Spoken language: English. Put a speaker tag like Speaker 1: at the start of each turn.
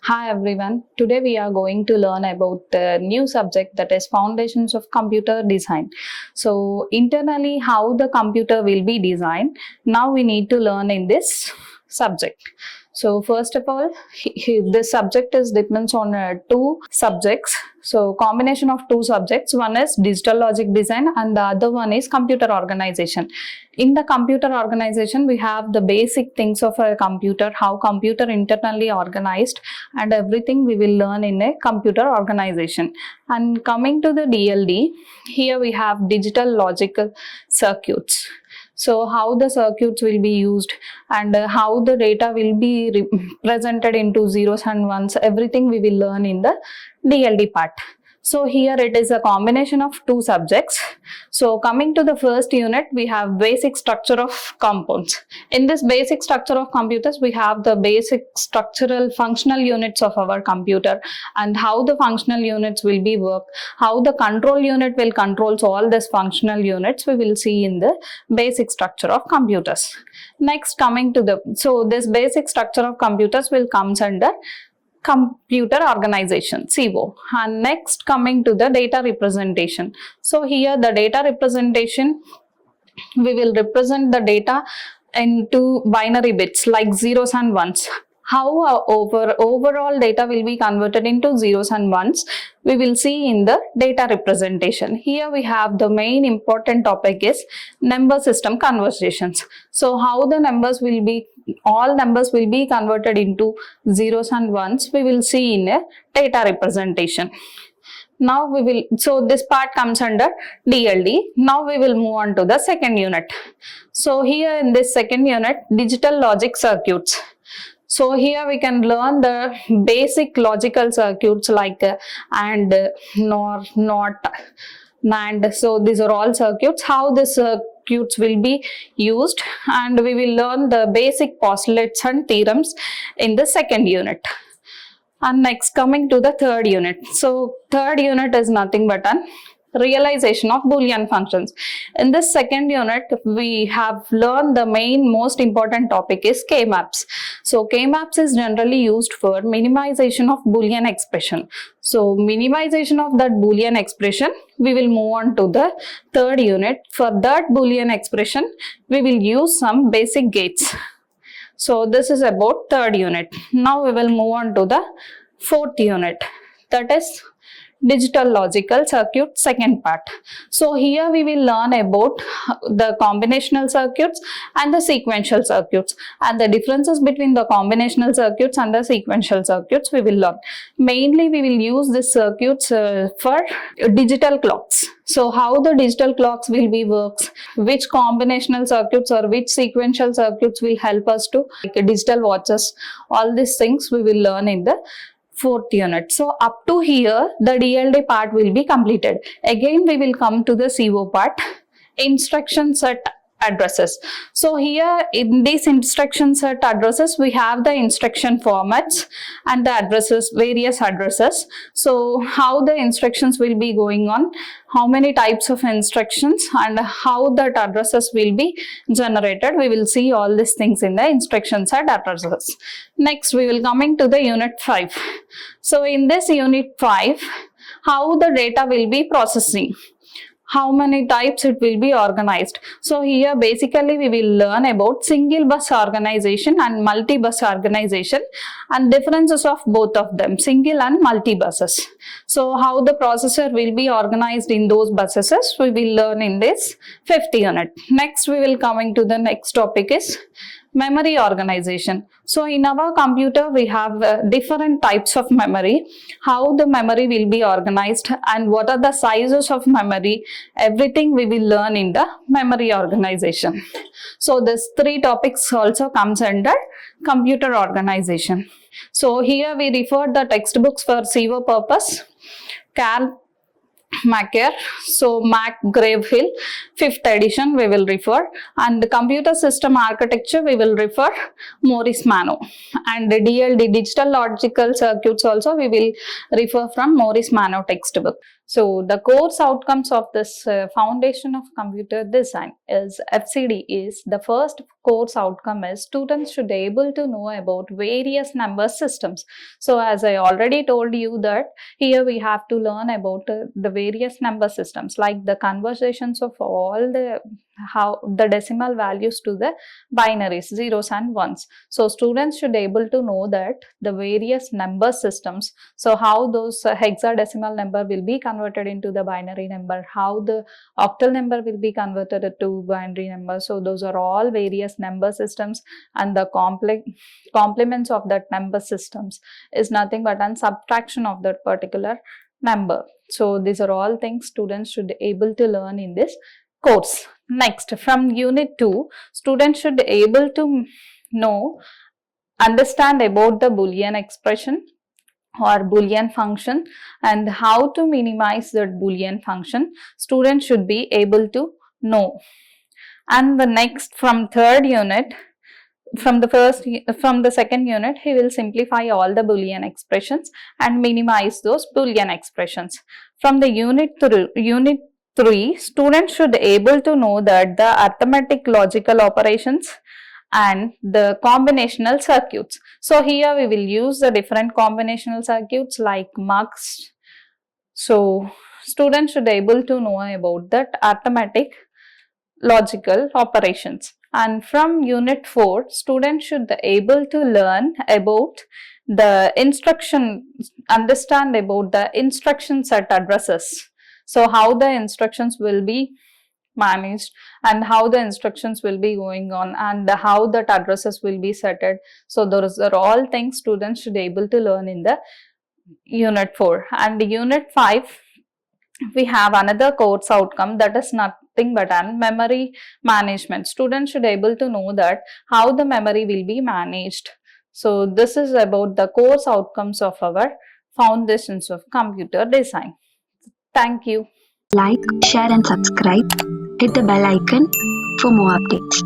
Speaker 1: Hi everyone, today we are going to learn about the new subject that is Foundations of Computer Design. So internally how the computer will be designed, now we need to learn in this subject. So first of all, this subject depends on two subjects. So combination of two subjects, one is digital logic design and the other one is computer organization. In the computer organization, we have the basic things of a computer, how computer internally organized, and everything we will learn in a computer organization. And coming to the DLD, here we have digital logical circuits. So how the circuits will be used and how the data will be presented into zeros and ones, everything we will learn in the DLD part. So here it is a combination of two subjects. So coming to the first unit, we have basic structure of compounds. In this basic structure of computers, we have the basic structural functional units of our computer and how the functional units will be work, how the control unit will controls all these functional units we will see in the basic structure of computers. Next coming to this basic structure of computers will comes under computer organization, CO. And next coming to the data representation. So here the data representation, we will represent the data into binary bits like zeros and ones. How our overall data will be converted into zeros and ones, we will see in the data representation. Here we have the main important topic is number system conversions. So how the numbers will be, all numbers will be converted into zeros and ones, we will see in a data representation. Now we will, so this part comes under DLD. Now we will move on to the second unit. So here in this second unit, digital logic circuits. So here we can learn the basic logical circuits like AND, NOR, NOT, NAND. So these are all circuits, how the circuits will be used, and we will learn the basic postulates and theorems in the second unit. And next coming to the third unit. So third unit is nothing but an realization of Boolean functions. In this second unit, we have learned the most important topic is K-maps. So K-maps is generally used for minimization of Boolean expression. So minimization of that Boolean expression, we will move on to the third unit. For that Boolean expression, we will use some basic gates. So this is about third unit. Now we will move on to the fourth unit, that is digital logical circuit, second part. So here we will learn about the combinational circuits and the sequential circuits, and the differences between the combinational circuits and the sequential circuits we will learn. Mainly we will use these circuits for digital clocks. So how the digital clocks will be works, which combinational circuits or which sequential circuits will help us to like digital watches, all these things we will learn in the fourth unit. So up to here the DLD part will be completed. Again we will come to the CO part, instruction set addresses. So here in these instruction set addresses, we have the instruction formats and the addresses, various addresses. So how the instructions will be going on, how many types of instructions, and how that addresses will be generated, we will see all these things in the instruction set addresses. Next we will coming to the unit 5. So in this unit 5, how the data will be processing, how many types it will be organized. So here basically we will learn about single bus organization and multi-bus organization and differences of both of them, single and multi-buses. So how the processor will be organized in those buses, we will learn in this 5th unit. Next we will coming to the next topic is memory organization. So in our computer we have different types of memory, how the memory will be organized and what are the sizes of memory, everything we will learn in the memory organization. So this 3 topics also comes under computer organization. So here we refer the textbooks for CO purpose, Carl Macker, so McGraw-Hill 5th edition we will refer, and the computer system architecture we will refer Morris Mano, and the DLD digital logical circuits also we will refer from Morris Mano textbook. So the course outcomes of this foundation of computer design is FCD is the first course outcome is students should be able to know about various number systems. So as I already told you that here we have to learn about the various number systems like the conversions of all the how the decimal values to the binaries zeros and ones. So students should be able to know that the various number systems, so how those hexadecimal number will be converted into the binary number, how the octal number will be converted to binary number. So those are all various number systems, and the complements of that number systems is nothing but a subtraction of that particular number. So these are all things students should be able to learn in this course. Next, from unit 2, students should be able to know, understand about the Boolean expression or Boolean function and how to minimize that Boolean function. Students should be able to know. And the next, from third unit, from the second unit, he will simplify all the Boolean expressions and minimize those Boolean expressions. From the unit 3, students should be able to know that the arithmetic logical operations and the combinational circuits. So here we will use the different combinational circuits like mux. So students should be able to know about that arithmetic logical operations. And from unit 4, students should be able to learn about the understand about the instruction set addresses. So how the instructions will be managed and how the instructions will be going on and how that addresses will be setted. So those are all things students should be able to learn in the unit 4. And unit 5, we have another course outcome that is nothing but an memory management. Students should be able to know that how the memory will be managed. So this is about the course outcomes of our foundations of computer design. Thank you.
Speaker 2: Like, share and subscribe. Hit the bell icon for more updates.